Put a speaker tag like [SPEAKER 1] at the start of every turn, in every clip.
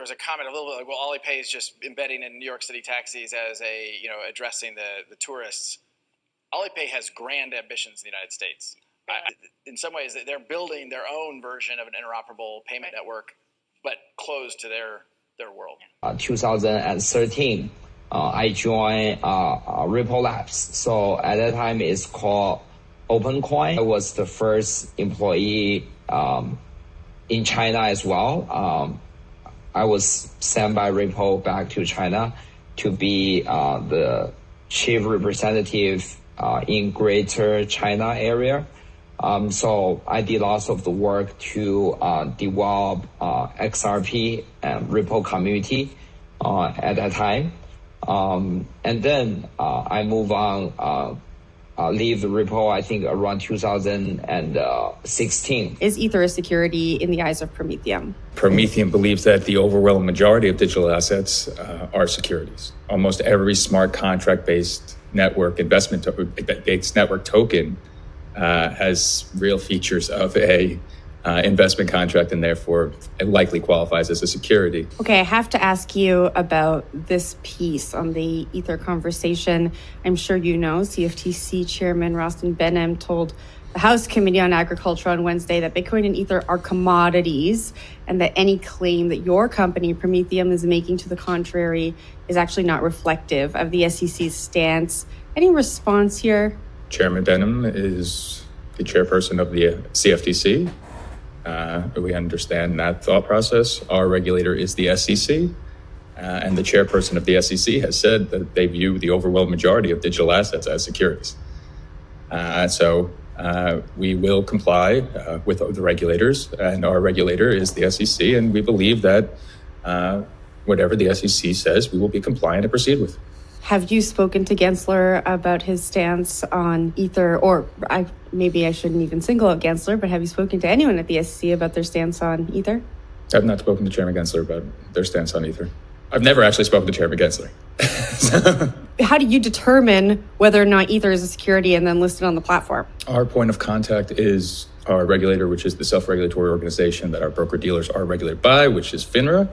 [SPEAKER 1] was a comment a little bit like, well, Alipay is just embedding in New York City taxis as a, addressing the tourists. Alipay has grand ambitions in the United States. In some ways, they're building their own version of an interoperable payment network, but closed to their world.
[SPEAKER 2] 2013, I joined Ripple Labs. So at that time, it's called OpenCoin. I was the first employee in China as well. I was sent by Ripple back to China to be the chief representative in Greater China area. So I did lots of the work to develop XRP and Ripple community at that time. And then I move on, leave Ripple, I think, around 2016.
[SPEAKER 3] Is Ether a security in the eyes of Prometheum?
[SPEAKER 4] Prometheum believes that the overwhelming majority of digital assets are securities. Almost every smart contract-based network, investment-based network token has real features of a investment contract, and therefore it likely qualifies as a security.
[SPEAKER 3] Okay, I have to ask you about this piece on the Ether conversation. I'm sure you know CFTC Chairman Rostin Benem told the House Committee on Agriculture on Wednesday that Bitcoin and Ether are commodities, and that any claim that your company, Prometheum, is making to the contrary is actually not reflective of the SEC's stance. Any response here?
[SPEAKER 4] Chairman Benem is the chairperson of the CFTC. We understand that thought process. Our regulator is the SEC, and the chairperson of the SEC has said that they view the overwhelming majority of digital assets as securities. So we will comply with the regulators, and our regulator is the SEC, and we believe that whatever the SEC says, we will be compliant and proceed with.
[SPEAKER 3] Have you spoken to Gensler about his stance on Ether, or maybe I shouldn't even single out Gensler, but have you spoken to anyone at the SEC about their stance on Ether?
[SPEAKER 4] I've not spoken to Chairman Gensler about their stance on Ether. I've never actually spoken to Chairman Gensler.
[SPEAKER 3] How do you determine whether or not Ether is a security and then listed on the platform?
[SPEAKER 4] Our point of contact is our regulator, which is the self-regulatory organization that our broker-dealers are regulated by, which is FINRA,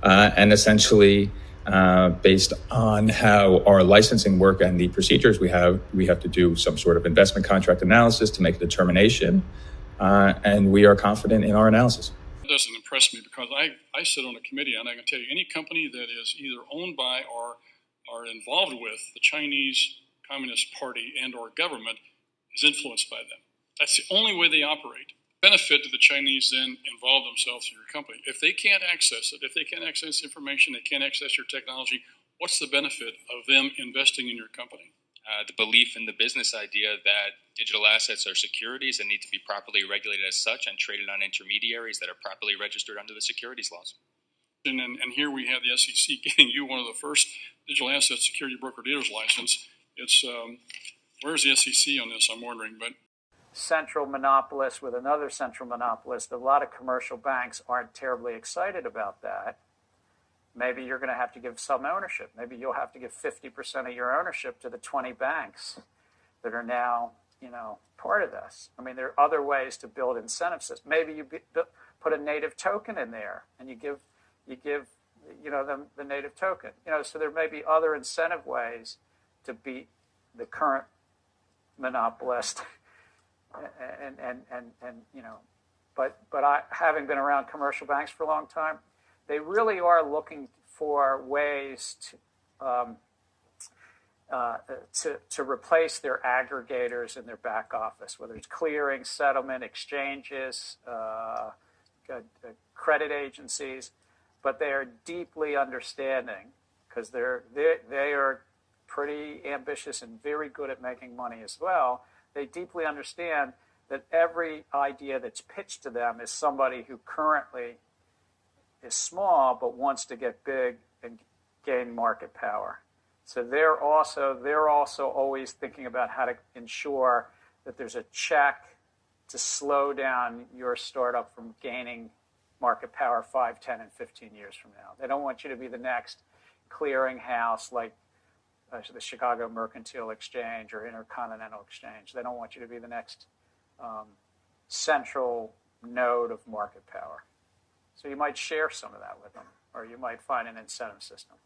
[SPEAKER 4] and essentially based on how our licensing work and the procedures we have to do some sort of investment contract analysis to make a determination, and we are confident in our analysis.
[SPEAKER 5] It doesn't impress me because I sit on a committee, and I can tell you any company that is either owned by or are involved with the Chinese Communist Party and or government is influenced by them. That's the only way they operate. Benefit to the Chinese then involve themselves in your company. If they can't access it, if they can't access information, they can't access your technology, what's the benefit of them investing in your company?
[SPEAKER 6] The belief in the business idea that digital assets are securities and need to be properly regulated as such and traded on intermediaries that are properly registered under the securities laws.
[SPEAKER 5] And here we have the SEC getting you one of the first digital asset security broker-dealers license. It's where's the SEC on this, I'm wondering, but
[SPEAKER 7] central monopolist with another central monopolist. A lot of commercial banks aren't terribly excited about that. Maybe you're going to have to give some ownership. Maybe you'll have to give 50% of your ownership to the 20 banks that are now, part of this. I mean, there are other ways to build incentive systems. Maybe you put a native token in there, and you give them the native token. So there may be other incentive ways to beat the current monopolist. But I, having been around commercial banks for a long time, they really are looking for ways to replace their aggregators in their back office, whether it's clearing, settlement, exchanges, credit agencies. But they are deeply understanding, because they are pretty ambitious and very good at making money as well. They deeply understand that every idea that's pitched to them is somebody who currently is small but wants to get big and gain market power. So they're also always thinking about how to ensure that there's a check to slow down your startup from gaining market power 5, 10, and 15 years from now. They don't want you to be the next clearinghouse like the Chicago Mercantile Exchange or Intercontinental Exchange. They don't want you to be the next central node of market power. So you might share some of that with them, or you might find an incentive system.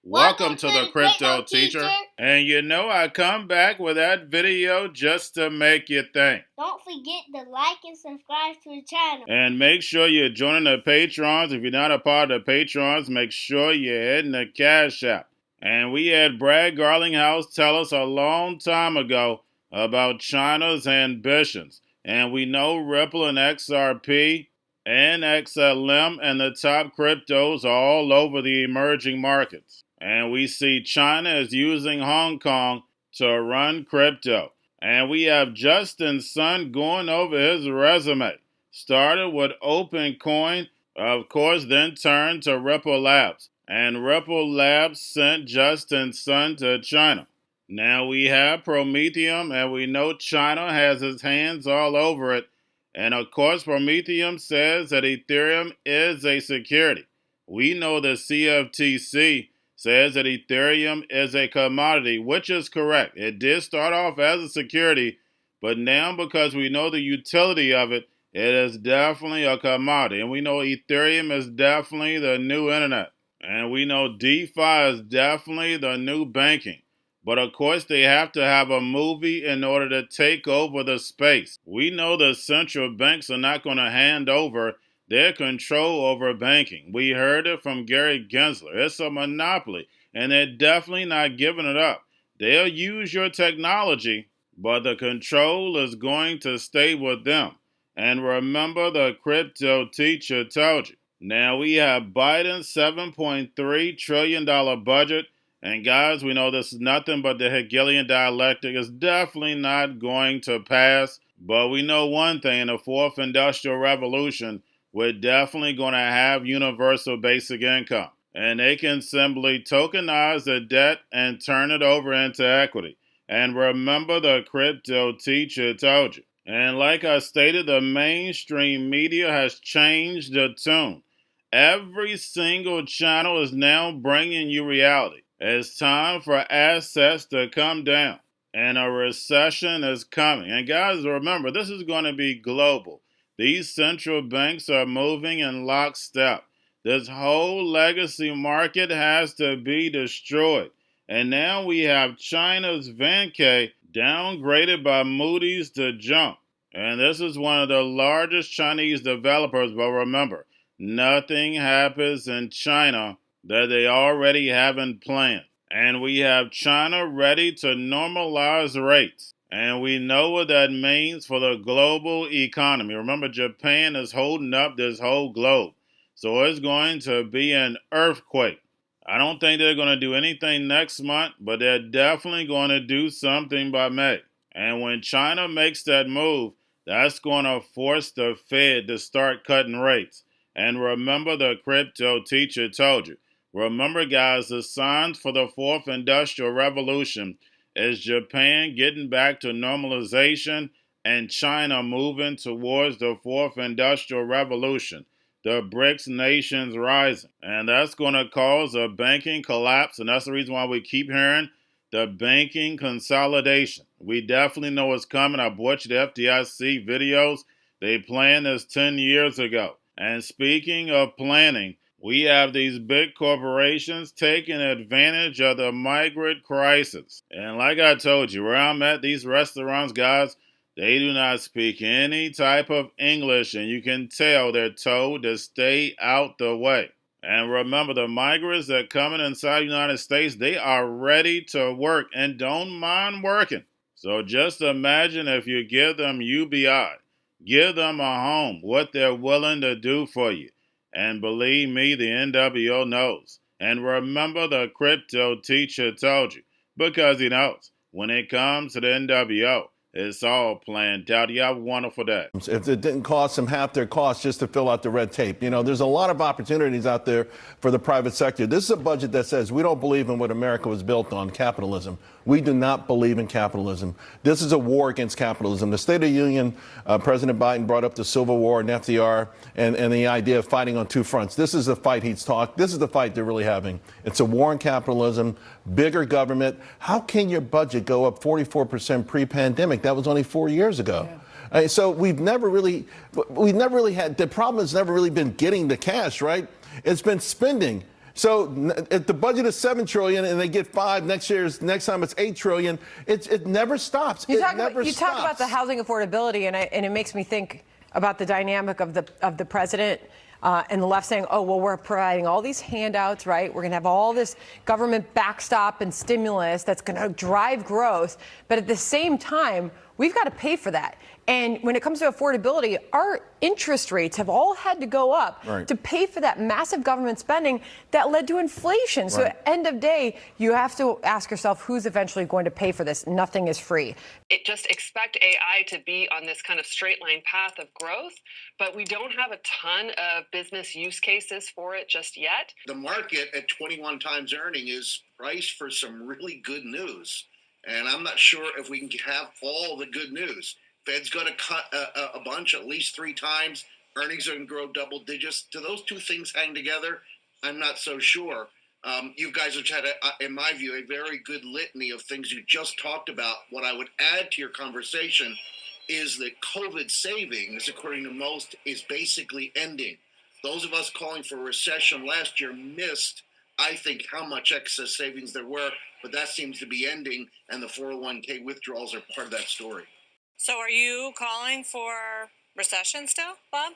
[SPEAKER 8] Welcome to the Crypto Teacher. And you know I come back with that video just to make you think.
[SPEAKER 9] Don't forget to like and subscribe to the channel.
[SPEAKER 8] And make sure you're joining the Patrons. If you're not a part of the Patrons, make sure you're hitting the Cash App. And we had Brad Garlinghouse tell us a long time ago about China's ambitions. And we know Ripple and XRP and XLM and the top cryptos are all over the emerging markets. And we see China is using Hong Kong to run crypto. And we have Justin Sun going over his resume. Started with OpenCoin, of course, then turned to Ripple Labs. And Ripple Labs sent Justin Sun to China. Now we have Prometheum, and we know China has its hands all over it. And of course, Prometheum says that Ethereum is a security. We know the CFTC says that Ethereum is a commodity, which is correct. It did start off as a security, but now because we know the utility of it, it is definitely a commodity. And we know Ethereum is definitely the new internet. And we know DeFi is definitely the new banking. But of course, they have to have a movie in order to take over the space. We know the central banks are not going to hand over their control over banking. We heard it from Gary Gensler. It's a monopoly, and they're definitely not giving it up. They'll use your technology, but the control is going to stay with them. And remember, the Crypto Teacher told you. Now we have Biden's $7.3 trillion budget. And guys, we know this is nothing but the Hegelian dialectic. Is definitely not going to pass. But we know one thing, the fourth industrial revolution, we're definitely going to have universal basic income. And they can simply tokenize the debt and turn it over into equity. And remember, the Crypto Teacher told you. And like I stated, the mainstream media has changed the tune. Every single channel is now bringing you reality. It's time for assets to come down. And a recession is coming. And guys, remember, this is going to be global. These central banks are moving in lockstep. This whole legacy market has to be destroyed. And now we have China's Vanke downgraded by Moody's to junk. And this is one of the largest Chinese developers. But remember, nothing happens in China that they already haven't planned. And we have China ready to normalize rates. And we know what that means for the global economy. Remember, Japan is holding up this whole globe. So it's going to be an earthquake. I don't think they're going to do anything next month, but they're definitely going to do something by May. And when China makes that move, that's going to force the Fed to start cutting rates. And remember, the Crypto Teacher told you. Remember, guys, the signs for the fourth industrial revolution is Japan getting back to normalization and China moving towards the fourth industrial revolution. The BRICS nations rising. And that's going to cause a banking collapse. And that's the reason why we keep hearing the banking consolidation. We definitely know it's coming. I bought you the FDIC videos. They planned this 10 years ago. And speaking of planning, we have these big corporations taking advantage of the migrant crisis. And like I told you, where I'm at, these restaurants, guys, they do not speak any type of English, and you can tell they're told to stay out the way. And remember, the migrants that are coming inside the United States, they are ready to work and don't mind working. So just imagine if you give them UBI, give them a home, what they're willing to do for you. And believe me, the NWO knows. And remember, the Crypto Teacher told you, because he knows when it comes to the NWO, it's all planned out. You have a wonderful day.
[SPEAKER 10] If it didn't cost them half their cost just to fill out the red tape. You know, there's a lot of opportunities out there for the private sector. This is a budget that says we don't believe in what America was built on, capitalism. We do not believe in capitalism. This is a war against capitalism. The State of the Union, President Biden brought up the Civil War and FDR and the idea of fighting on two fronts. This is the fight he's talked. This is the fight they're really having. It's a war on capitalism, bigger government. How can your budget go up 44% pre-pandemic? That was only 4 years ago. Yeah. So we've never really had, the problem has never really been getting the cash, right? It's been spending. So if the budget is $7 trillion and they get 5 next time it's $8 trillion, it never stops. You talk
[SPEAKER 11] about the housing affordability, and it makes me think about the dynamic of the president and the left saying, oh, well, we're providing all these handouts, right? We're going to have all this government backstop and stimulus that's going to drive growth. But at the same time, we've got to pay for that. And when it comes to affordability, our interest rates have all had to go up to pay for that massive government spending that led to inflation. So at the end of day, you have to ask yourself who's eventually going to pay for this. Nothing is free.
[SPEAKER 12] Just expect AI to be on this kind of straight line path of growth, but we don't have a ton of business use cases for it just yet.
[SPEAKER 13] The market at 21 times earning is priced for some really good news. And I'm not sure if we can have all the good news. Fed's going to cut a bunch, at least 3 times. Earnings are going to grow double digits. Do those two things hang together? I'm not so sure. You guys have had, in my view, a very good litany of things you just talked about. What I would add to your conversation is that COVID savings, according to most, is basically ending. Those of us calling for a recession last year missed, I think, how much excess savings there were, but that seems to be ending, and the 401k withdrawals are part of that story.
[SPEAKER 14] So are you calling for recession still, Bob?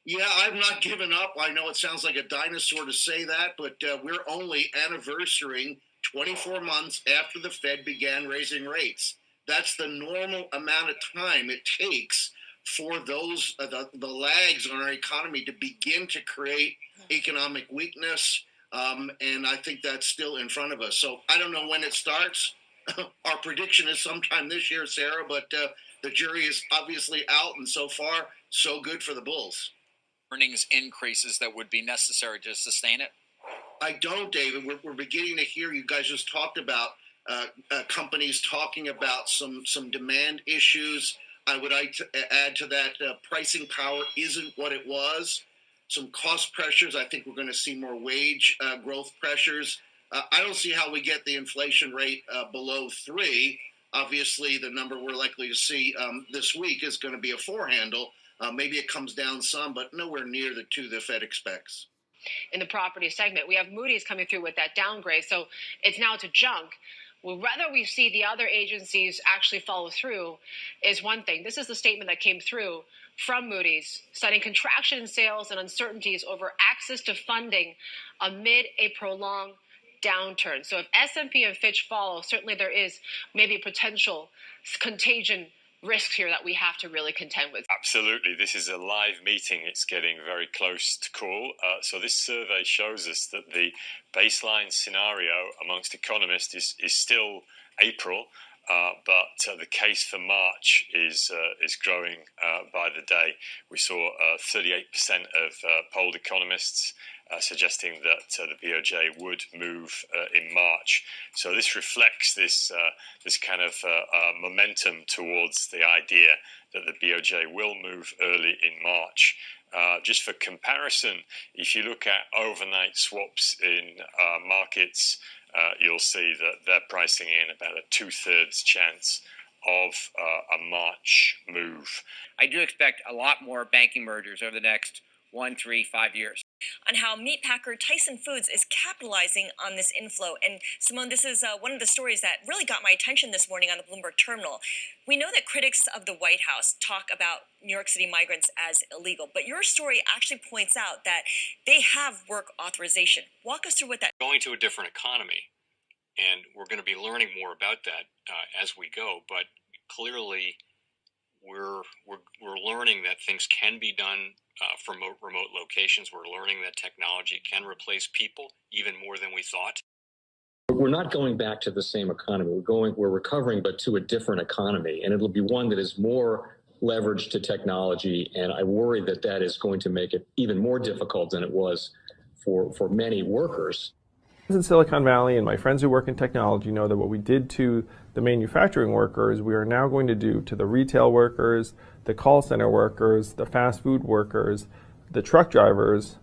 [SPEAKER 13] Yeah, I've not given up. I know it sounds like a dinosaur to say that, but we're only anniversarying 24 months after the Fed began raising rates. That's the normal amount of time it takes for those the lags on our economy to begin to create economic weakness, and I think that's still in front of us. So I don't know when it starts. Our prediction is sometime this year, Sarah, but the jury is obviously out, and so far, so good for the bulls.
[SPEAKER 15] Earnings increases that would be necessary to sustain it?
[SPEAKER 13] I don't, David. We're beginning to hear, you guys just talked about companies talking about some demand issues. I would add to that pricing power isn't what it was. Some cost pressures. I think we're going to see more wage growth pressures. I don't see how we get the inflation rate below 3. Obviously, the number we're likely to see this week is going to be a 4 handle. Maybe it comes down some, but nowhere near the 2 the Fed expects.
[SPEAKER 12] In the property segment, we have Moody's coming through with that downgrade, so it's now to junk. Well, whether we see the other agencies actually follow through is one thing. This is the statement that came through from Moody's, citing contraction in sales and uncertainties over access to funding amid a prolonged downturn. So if S&P and Fitch follow, certainly there is maybe a potential contagion risk here that we have to really contend with.
[SPEAKER 16] Absolutely. This is a live meeting. It's getting very close to call. So this survey shows us that the baseline scenario amongst economists is still April, but the case for March is growing by the day. We saw 38% of polled economists suggesting that the BOJ would move in March. So this reflects this kind of momentum towards the idea that the BOJ will move early in March. Just for comparison, if you look at overnight swaps in markets, you'll see that they're pricing in about a 2/3 chance of a March move.
[SPEAKER 17] I do expect a lot more banking mergers over the next 1, 3, 5 years.
[SPEAKER 14] On how meatpacker Tyson Foods is capitalizing on this inflow. And Simone, this is one of the stories that really got my attention this morning on the Bloomberg terminal. We know that critics of the White House talk about New York City migrants as illegal, but your story actually points out that they have work authorization. Walk us through what that.
[SPEAKER 18] Going to a different economy, and we're going to be learning more about that as we go. But clearly, we're learning that things can be done from remote locations. We're learning that technology can replace people even more than we thought.
[SPEAKER 19] We're not going back to the same economy. We're recovering, but to a different economy, and it'll be one that is more leveraged to technology. And I worry that that is going to make it even more difficult than it was for many workers.
[SPEAKER 20] In Silicon Valley, and my friends who work in technology know that what we did to the manufacturing workers, we are now going to do to the retail workers, the call center workers, the fast food workers, the truck drivers,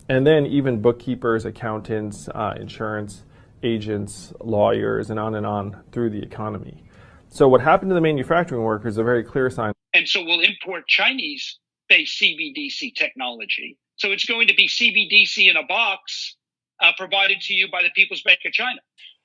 [SPEAKER 20] and then even bookkeepers, accountants, insurance agents, lawyers, and on through the economy. So what happened to the manufacturing workers is a very clear sign.
[SPEAKER 21] And so we'll import Chinese-based CBDC technology. So it's going to be CBDC in a box provided to you by the People's Bank of China.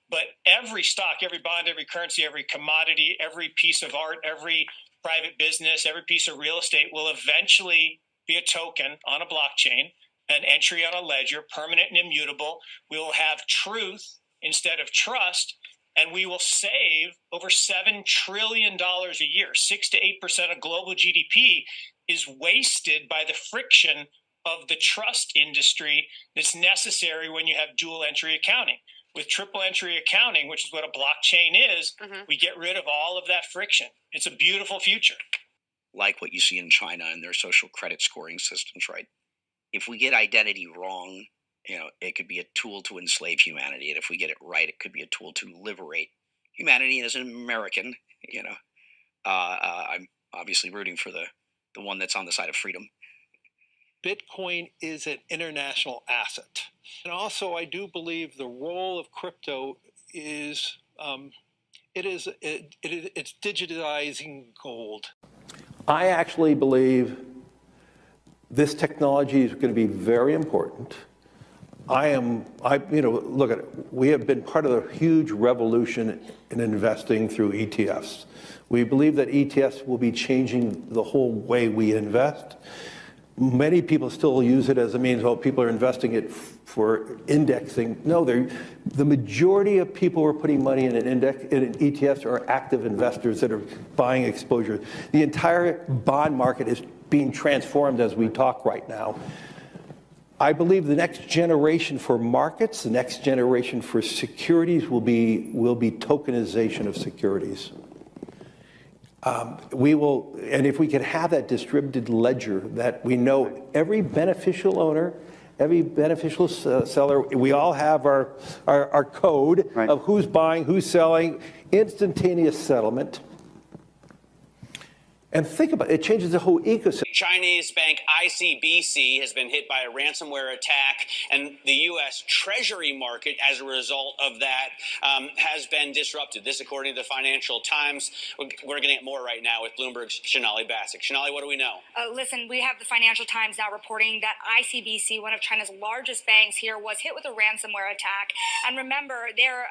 [SPEAKER 22] But every stock, every bond, every currency, every commodity, every piece of art, every private business, every piece of real estate will eventually be a token on a blockchain, an entry on a ledger, permanent and immutable. We will have truth instead of trust, and we will save over $7 trillion a year. 6 to 8% of global GDP is wasted by the friction of the trust industry that's necessary when you have dual entry accounting. With triple entry accounting, which is what a blockchain is, we get rid of all of that friction. It's a beautiful future.
[SPEAKER 23] Like what you see in China and their social credit scoring systems, right? If we get identity wrong, it could be a tool to enslave humanity. And if we get it right, it could be a tool to liberate humanity. And as an American, I'm obviously rooting for the one that's on the side of freedom.
[SPEAKER 24] Bitcoin is an international asset. And also, I do believe the role of crypto is, it's digitizing gold.
[SPEAKER 10] I actually believe this technology is going to be very important. Look at it. We have been part of a huge revolution in investing through ETFs. We believe that ETFs will be changing the whole way we invest. Many people still use it as a means, people are investing it for indexing. No, the majority of people who are putting money in in ETFs are active investors that are buying exposure. The entire bond market is being transformed as we talk right now. I believe the next generation for markets, the next generation for securities will be tokenization of securities. And if we could have that distributed ledger that we know every beneficial owner, every beneficial seller, we all have our code of who's buying, who's selling, instantaneous settlement. And think about it, it changes the whole ecosystem.
[SPEAKER 25] Chinese bank ICBC has been hit by a ransomware attack, and the U.S. Treasury market, as a result of that, has been disrupted. This, according to the Financial Times. We're getting it more right now with Bloomberg's Shonali Bassick. Shonali, what do we know?
[SPEAKER 26] Listen, we have the Financial Times now reporting that ICBC, one of China's largest banks here, was hit with a ransomware attack. And remember, they're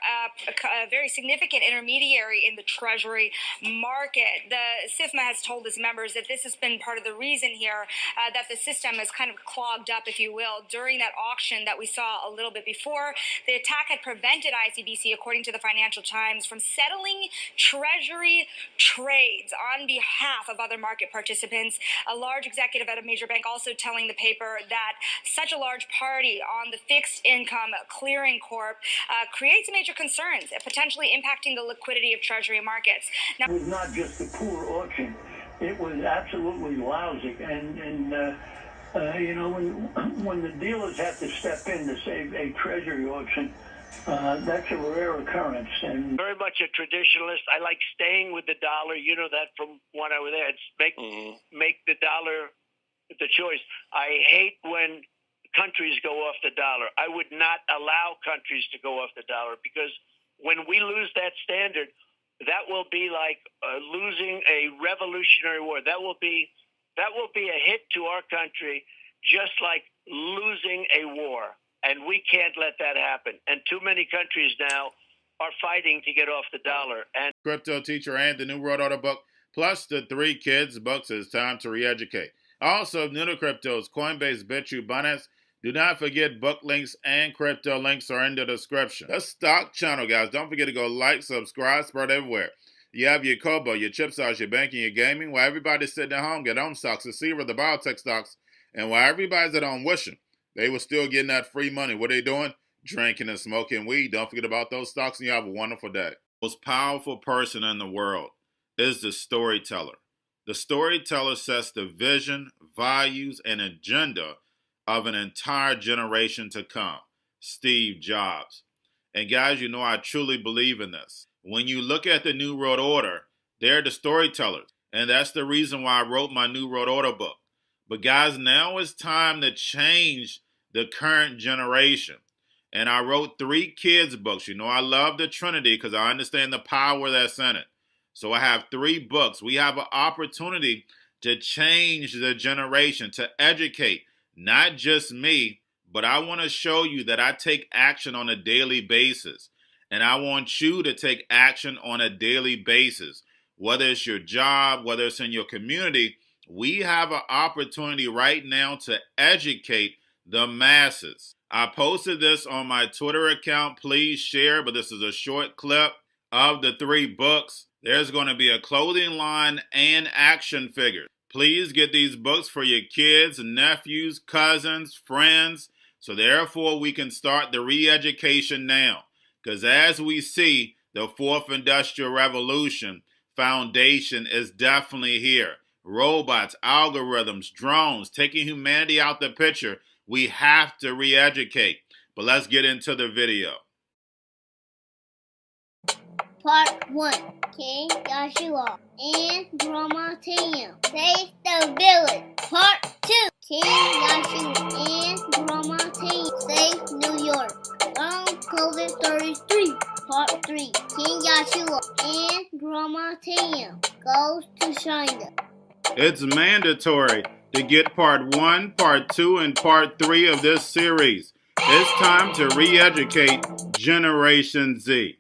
[SPEAKER 26] a very significant intermediary in the Treasury market. The SIFMA has told its members that this has been part of the reason here that the system is kind of clogged up, if you will, during that auction that we saw a little bit before. The attack had prevented ICBC, according to the Financial Times, from settling Treasury trades on behalf of other market participants. A large executive at a major bank also telling the paper that such a large party on the fixed income clearing corp creates major concerns, potentially impacting the liquidity of Treasury markets.
[SPEAKER 27] Now, it was not just a poor auction. It was absolutely lousy, and when the dealers have to step in to save a treasury auction, that's a rare occurrence. And very much a traditionalist. I like staying with the dollar. You know that from when I was there. It's make the dollar the choice. I hate when countries go off the dollar. I would not allow countries to go off the dollar, because when we lose that standard, that will be like losing a revolutionary war. That will be a hit to our country, just like losing a war. And we can't let that happen. And too many countries now are fighting to get off the dollar. And
[SPEAKER 8] Cryptoteacher and the New World Order book, plus the 3 Kids books. It's time to re-educate. Also, new to cryptos, Coinbase, Bitrue, Binance. Do not forget book links and crypto links are in the description. The stock channel, guys. Don't forget to go like, subscribe, spread everywhere. You have your Kobo, your chip stocks, your banking, your gaming. While everybody's sitting at home, get on stocks, the Seaver, the biotech stocks. And while everybody's at home wishing, they were still getting that free money. What are they doing? Drinking and smoking weed. Don't forget about those stocks, and you have a wonderful day. The most powerful person in the world is the storyteller. The storyteller sets the vision, values, and agenda of an entire generation to come. Steve Jobs. And guys, you know I truly believe in this. When you look at the New World Order, they're the storytellers. And that's the reason why I wrote my New World Order book. But guys, now it's time to change the current generation. And I wrote 3 kids books. You know I love the Trinity because I understand the power that's in it. So I have 3 books. We have an opportunity to change the generation, to educate not just me, but I want to show you that I take action on a daily basis. And I want you to take action on a daily basis. Whether it's your job, whether it's in your community, we have an opportunity right now to educate the masses. I posted this on my Twitter account. Please share, but this is a short clip of the 3 books. There's going to be a clothing line and action figures. Please get these books for your kids, nephews, cousins, friends, so therefore we can start the re-education now. Because as we see, the 4th Industrial Revolution foundation is definitely here. Robots, algorithms, drones, taking humanity out the picture. We have to re-educate. But let's get into the video.
[SPEAKER 9] Part 1. King Joshua and Grandma Tam save the village. Part 2. King Joshua and Grandma Tam save New York from COVID-33. Part 3. King Joshua and Grandma Tam goes to China.
[SPEAKER 8] It's mandatory to get part 1, part 2, and part 3 of this series. It's time to re-educate Generation Z.